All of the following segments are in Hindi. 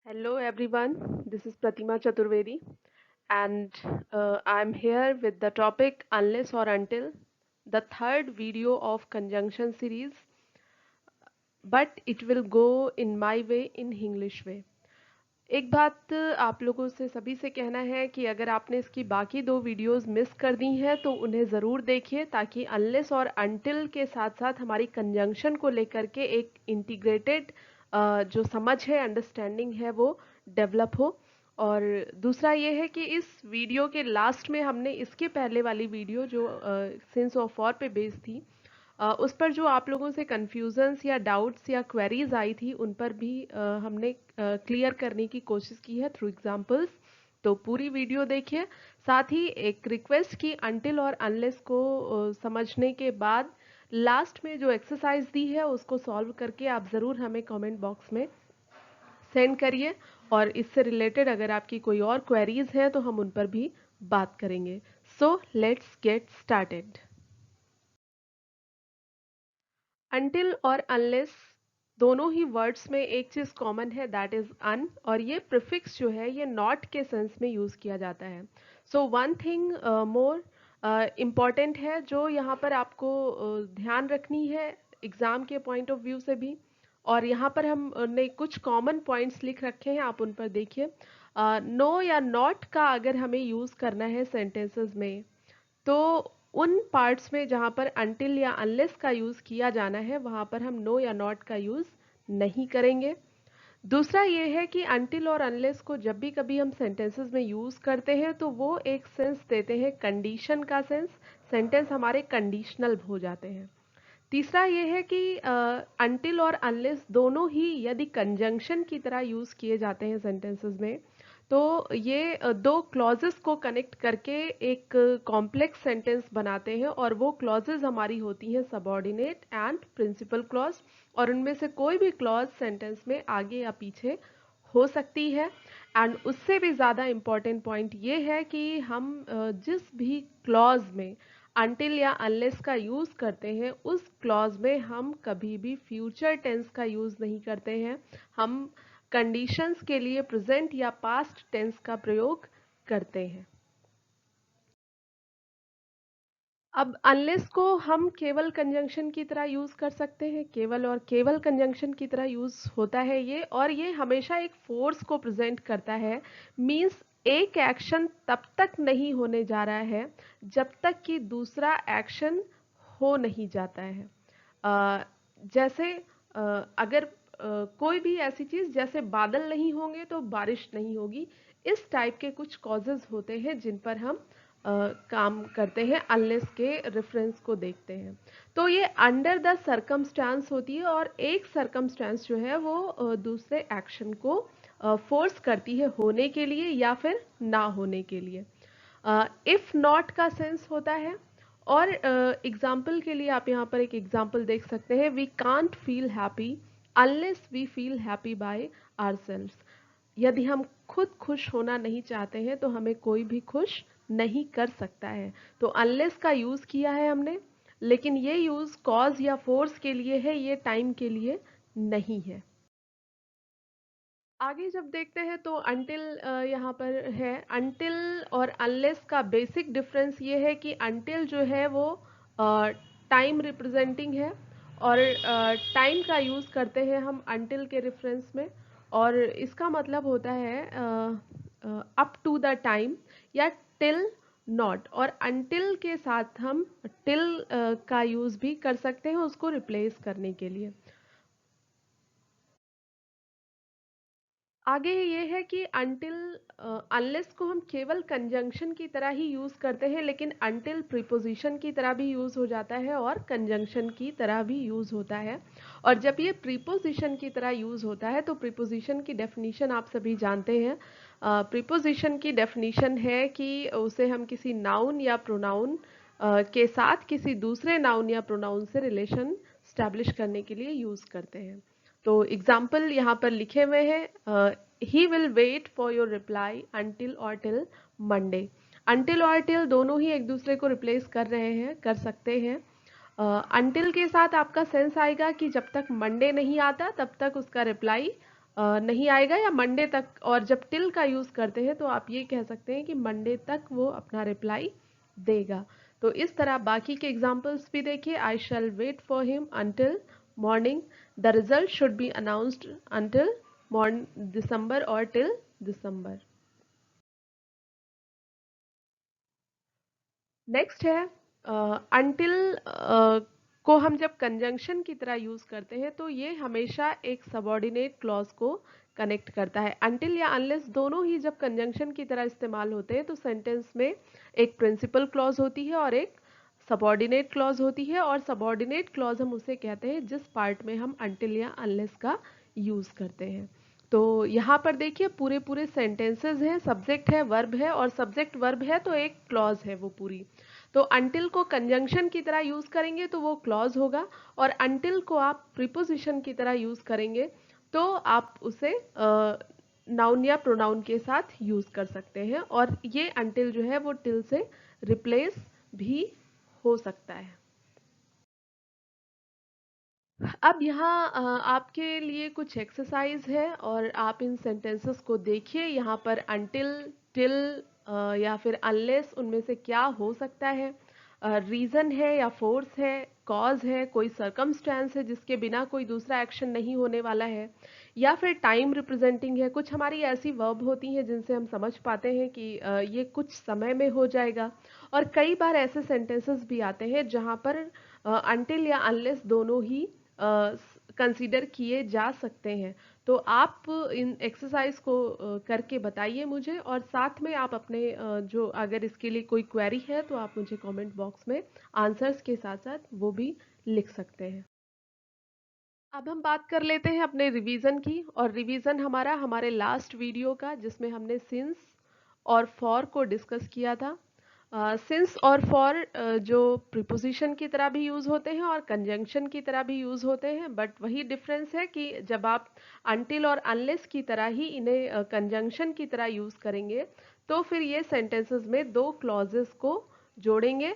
Hello everyone, this is Pratima Chaturvedi and I'm here with the topic Unless or Until, the third video of conjunction series, but it will go in my way in English way. एक बात आप लोगों से सभी से कहना है कि अगर आपने इसकी बाकी दो वीडियोस मिस कर दी हैं तो उन्हें ज़रूर देखिए ताकि अनलेस और अनटिल के साथ साथ हमारी कंजंक्शन को लेकर के एक इंटीग्रेटेड जो समझ है अंडरस्टैंडिंग है वो डेवलप हो। और दूसरा ये है कि इस वीडियो के लास्ट में हमने इसके पहले वाली वीडियो जो सेंस ऑफ और पे बेस्ड थी उस पर जो आप लोगों से कन्फ्यूजन्स या डाउट्स या क्वेरीज आई थी उन पर भी हमने क्लियर करने की कोशिश की है थ्रू एग्जांपल्स। तो पूरी वीडियो देखिए। साथ ही एक रिक्वेस्ट की अनटिल और अनलेस को समझने के बाद लास्ट में जो एक्सरसाइज दी है उसको सॉल्व करके आप ज़रूर हमें कमेंट बॉक्स में सेंड करिए और इससे रिलेटेड अगर आपकी कोई और क्वेरीज हैं तो हम उन पर भी बात करेंगे। So let's get started. Until और अनलेस दोनों ही वर्ड्स में एक चीज कॉमन है दैट इज अन, और ये प्रिफिक्स जो है ये नॉट के सेंस में यूज किया जाता है। So one thing more important है जो यहाँ पर आपको ध्यान रखनी है एग्जाम के पॉइंट ऑफ व्यू से भी, और यहाँ पर हमने कुछ कॉमन पॉइंट्स लिख रखे हैं, आप उन पर देखिए। नो या नॉट का अगर हमें यूज करना है सेंटेंसेस में तो उन पार्ट्स में जहाँ पर अनटिल या अनलेस का यूज़ किया जाना है वहाँ पर हम नो या नॉट का यूज़ नहीं करेंगे। दूसरा ये है कि अनटिल और अनलेस को जब भी कभी हम सेंटेंसेस में यूज़ करते हैं तो वो एक सेंस देते हैं कंडीशन का सेंस, सेंटेंस हमारे कंडीशनल हो जाते हैं। तीसरा ये है कि अनटिल और अनलेस दोनों ही यदि कंजंक्शन की तरह यूज़ किए जाते हैं सेंटेंसेस में तो ये दो क्लॉजेस को कनेक्ट करके एक कॉम्प्लेक्स सेंटेंस बनाते हैं, और वो क्लॉजेस हमारी होती हैं सबऑर्डिनेट एंड प्रिंसिपल क्लॉज, और उनमें से कोई भी क्लॉज सेंटेंस में आगे या पीछे हो सकती है। एंड उससे भी ज़्यादा इम्पॉर्टेंट पॉइंट ये है कि हम जिस भी क्लॉज में अनटिल या अनलेस का यूज़ करते हैं उस क्लॉज में हम कभी भी फ्यूचर टेंस का यूज़ नहीं करते हैं, हम कंडीशंस के लिए प्रेजेंट या पास्ट टेंस का प्रयोग करते हैं। अब अनलेस को हम केवल कंजंक्शन की तरह यूज कर सकते हैं, केवल और केवल कंजंक्शन की तरह यूज होता है ये, और ये हमेशा एक फोर्स को प्रेजेंट करता है। मींस एक एक्शन तब तक नहीं होने जा रहा है जब तक कि दूसरा एक्शन हो नहीं जाता है। अ, जैसे अगर कोई भी ऐसी चीज जैसे बादल नहीं होंगे तो बारिश नहीं होगी, इस टाइप के कुछ कॉजेज होते हैं जिन पर हम काम करते हैं अनलेस के रेफरेंस को देखते हैं। तो ये अंडर द सरकमस्टांस होती है, और एक सरकमस्टांस जो है वो दूसरे एक्शन को फोर्स करती है होने के लिए या फिर ना होने के लिए। इफ नॉट का सेंस होता है, और एग्जाम्पल के लिए आप यहाँ पर एक एग्जाम्पल देख सकते हैं, we can't feel happy unless we feel happy by ourselves. यदि हम खुद खुश होना नहीं चाहते हैं तो हमें कोई भी खुश नहीं कर सकता है। तो अनलेस का यूज किया है हमने, लेकिन ये यूज कॉज या फोर्स के लिए है, ये टाइम के लिए नहीं है। आगे जब देखते हैं तो अनटिल यहाँ पर है। अनटिल और अनलेस का बेसिक डिफरेंस ये है कि अनटिल जो है वो टाइम रिप्रेजेंटिंग है, और टाइम का यूज़ करते हैं हम अनटिल के रेफरेंस में, और इसका मतलब होता है अप टू द टाइम या टिल नॉट, और अनटिल के साथ हम टिल का यूज़ भी कर सकते हैं उसको रिप्लेस करने के लिए। आगे ये है कि अनटिल अनलेस को हम केवल कंजंक्शन की तरह ही यूज करते हैं, लेकिन अनटिल प्रीपोजिशन की तरह भी यूज हो जाता है और कंजंक्शन की तरह भी यूज होता है। और जब ये प्रीपोजिशन की तरह यूज होता है तो प्रीपोजिशन की डेफिनीशन आप सभी जानते हैं। प्रीपोजिशन की डेफिनीशन है कि उसे हम किसी नाउन या प्रोनाउन के साथ किसी दूसरे नाउन या प्रोनाउन से रिलेशन स्टैब्लिश करने के लिए यूज करते हैं। तो एग्जाम्पल यहाँ पर लिखे हुए हैं, he will wait for your reply until और टिल मंडे। अनटिल और टिल दोनों ही एक दूसरे को रिप्लेस कर रहे हैं, कर सकते हैं। अनटिल के साथ आपका सेंस आएगा कि जब तक मंडे नहीं आता तब तक उसका रिप्लाई नहीं आएगा या मंडे तक, और जब टिल का यूज करते हैं तो आप ये कह सकते हैं कि मंडे तक वो अपना रिप्लाई देगा। तो इस तरह बाकी के एग्जाम्पल्स भी देखिए। I shall wait for him until morning, the result should be announced until December और टिल दिसंबर। नेक्स्ट है अंटिल को हम जब कंजंक्शन की तरह यूज करते हैं तो ये हमेशा एक सबॉर्डिनेट क्लॉज को कनेक्ट करता है। अंटिल या अनलेस दोनों ही जब कंजंक्शन की तरह इस्तेमाल होते हैं तो सेंटेंस में एक प्रिंसिपल क्लॉज होती है और एक सबॉर्डिनेट क्लॉज होती है। और सबॉर्डिनेट क्लॉज हम उसे कहते हैं जिस पार्ट में हम अंटिल या अनलेस का यूज करते हैं। तो यहाँ पर देखिए पूरे पूरे सेंटेंसेस हैं, सब्जेक्ट है, वर्ब है, और सब्जेक्ट वर्ब है तो एक क्लॉज है वो पूरी। तो अंटिल को कंजंक्शन की तरह यूज करेंगे तो वो क्लॉज होगा, और अंटिल को आप प्रीपोजिशन की तरह यूज करेंगे तो आप उसे नाउन या प्रोनाउन के साथ यूज कर सकते हैं, और ये अंटिल जो है वो टिल से रिप्लेस भी हो सकता है। अब यहाँ आपके लिए कुछ एक्सरसाइज है और आप इन सेंटेंसेस को देखिए। यहाँ पर अंटिल, टिल या फिर अनलेस, उनमें से क्या हो सकता है। रीजन है या फोर्स है, कॉज है, कोई सर्कमस्टेंस है जिसके बिना कोई दूसरा एक्शन नहीं होने वाला है, या फिर टाइम रिप्रेजेंटिंग है। कुछ हमारी ऐसी वर्ब होती हैं जिनसे हम समझ पाते हैं कि ये कुछ समय में हो जाएगा। और कई बार ऐसे सेंटेंसेस भी आते हैं जहाँ पर अंटिल या अनलेस दोनों ही कंसीडर किए जा सकते हैं। तो आप इन एक्सरसाइज को करके बताइए मुझे, और साथ में आप अपने जो अगर इसके लिए कोई क्वेरी है तो आप मुझे कमेंट बॉक्स में आंसर्स के साथ साथ वो भी लिख सकते हैं। अब हम बात कर लेते हैं अपने रिवीजन की, और रिवीजन हमारा हमारे लास्ट वीडियो का जिसमें हमने सिंस और फॉर को डिस्कस किया था। सिंस और फॉर जो प्रीपोजिशन की तरह भी यूज होते हैं और कंजंक्शन की तरह भी यूज होते हैं, बट वही डिफरेंस है कि जब आप अंटिल और अनलेस की तरह ही इन्हें कंजंक्शन की तरह यूज करेंगे तो फिर ये सेंटेंसेस में दो क्लॉजेस को जोड़ेंगे,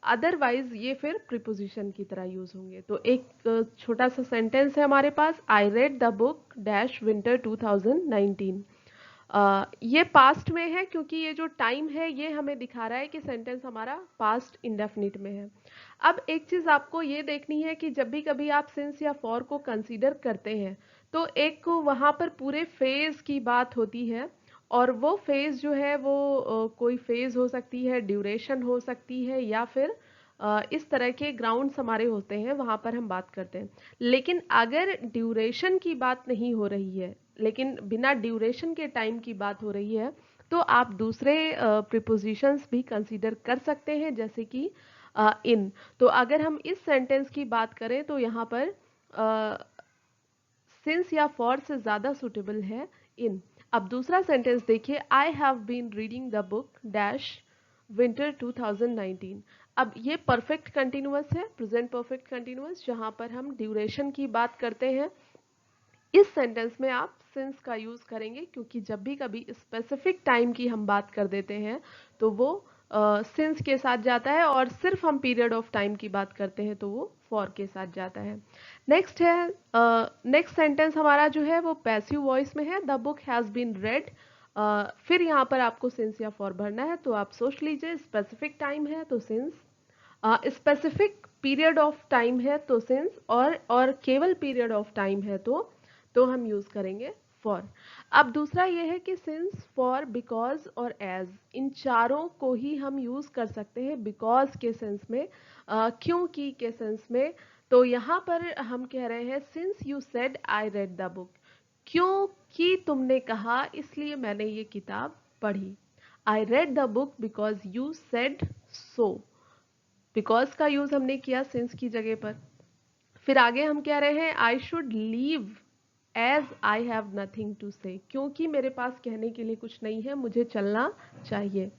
अदरवाइज ये फिर प्रीपोजिशन की तरह यूज होंगे। तो एक छोटा सा सेंटेंस है हमारे पास, I read the book dash winter 2019। ये पास्ट में है क्योंकि ये जो टाइम है ये हमें दिखा रहा है कि सेंटेंस हमारा पास्ट इंडेफिनिट में है। अब एक चीज आपको ये देखनी है कि जब भी कभी आप सिंस या फॉर को कंसीडर करते हैं तो एक वहां पर पूरे फेज की बात होती है, और वो फेज जो है वो कोई फेज हो सकती है, ड्यूरेशन हो सकती है, या फिर इस तरह के ग्राउंड्स हमारे होते हैं वहां पर हम बात करते हैं। लेकिन अगर ड्यूरेशन की बात नहीं हो रही है, लेकिन बिना ड्यूरेशन के टाइम की बात हो रही है, तो आप दूसरे प्रीपोजिशंस भी कंसीडर कर सकते हैं, जैसे कि इन। तो अगर हम इस सेंटेंस की बात करें तो यहाँ पर सिंस या फॉर से ज्यादा सुटेबल है इन। अब दूसरा सेंटेंस देखिए, I have been reading the book dash winter 2019। अब ये परफेक्ट कंटिन्यूअस है, प्रेजेंट परफेक्ट कंटिन्यूअस, जहां पर हम ड्यूरेशन की बात करते हैं। इस सेंटेंस में आप सिंस का यूज करेंगे क्योंकि जब भी कभी स्पेसिफिक टाइम की हम बात कर देते हैं तो वो सिंस के साथ जाता है, और सिर्फ हम पीरियड ऑफ टाइम की बात करते हैं तो वो फॉर के साथ जाता है। नेक्स्ट है, नेक्स्ट सेंटेंस हमारा जो है वो पैसिव वॉइस में है, the book has been read. फिर यहाँ पर आपको सिंस या फॉर भरना है, तो आप सोच लीजिए स्पेसिफिक टाइम है तो since, specific period of time है तो सिंस, और केवल पीरियड ऑफ टाइम है तो हम यूज करेंगे फॉर। अब दूसरा ये है कि सिंस, फॉर, बिकॉज और एज, इन चारों को ही हम यूज कर सकते हैं बिकॉज के सेंस में, क्योंकि के सेंस में। तो यहाँ पर हम कह रहे हैं since you said I read the book, क्योंकि तुमने कहा इसलिए मैंने ये किताब पढ़ी। आई read the book because you said so, because का यूज हमने किया सिंस की जगह पर। फिर आगे हम कह रहे हैं I should leave as I have nothing to say, क्योंकि मेरे पास कहने के लिए कुछ नहीं है, मुझे चलना चाहिए।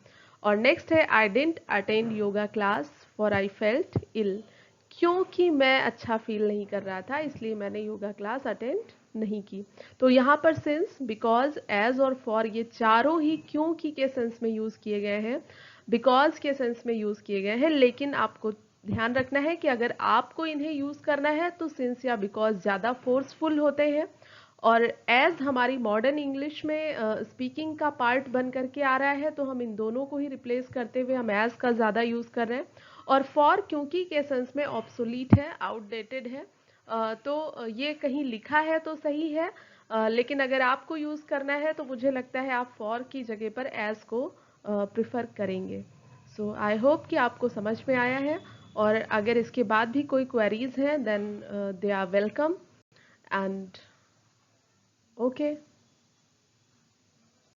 और नेक्स्ट है I didn't attend yoga class for I felt ill, क्योंकि मैं अच्छा फील नहीं कर रहा था इसलिए मैंने योगा क्लास अटेंड नहीं की। तो यहाँ पर सिंस, बिकॉज, एज और फॉर ये चारों ही क्योंकि के सेंस में यूज किए गए हैं, बिकॉज के सेंस में यूज किए गए हैं। लेकिन आपको ध्यान रखना है कि अगर आपको इन्हें यूज करना है तो सिंस या बिकॉज ज्यादा फोर्सफुल होते हैं, और एज हमारी मॉडर्न इंग्लिश में स्पीकिंग का पार्ट बन करके आ रहा है, तो हम इन दोनों को ही रिप्लेस करते हुए हम एज का ज़्यादा यूज़ कर रहे हैं। और फॉर क्योंकि के सेंस में ऑब्सोलीट है, आउटडेटेड है, तो ये कहीं लिखा है तो सही है, लेकिन अगर आपको यूज़ करना है तो मुझे लगता है आप फॉर की जगह पर एज को प्रिफर करेंगे। सो आई होप कि आपको समझ में आया है, और अगर इसके बाद भी कोई क्वेरीज हैं then they are welcome, and okay.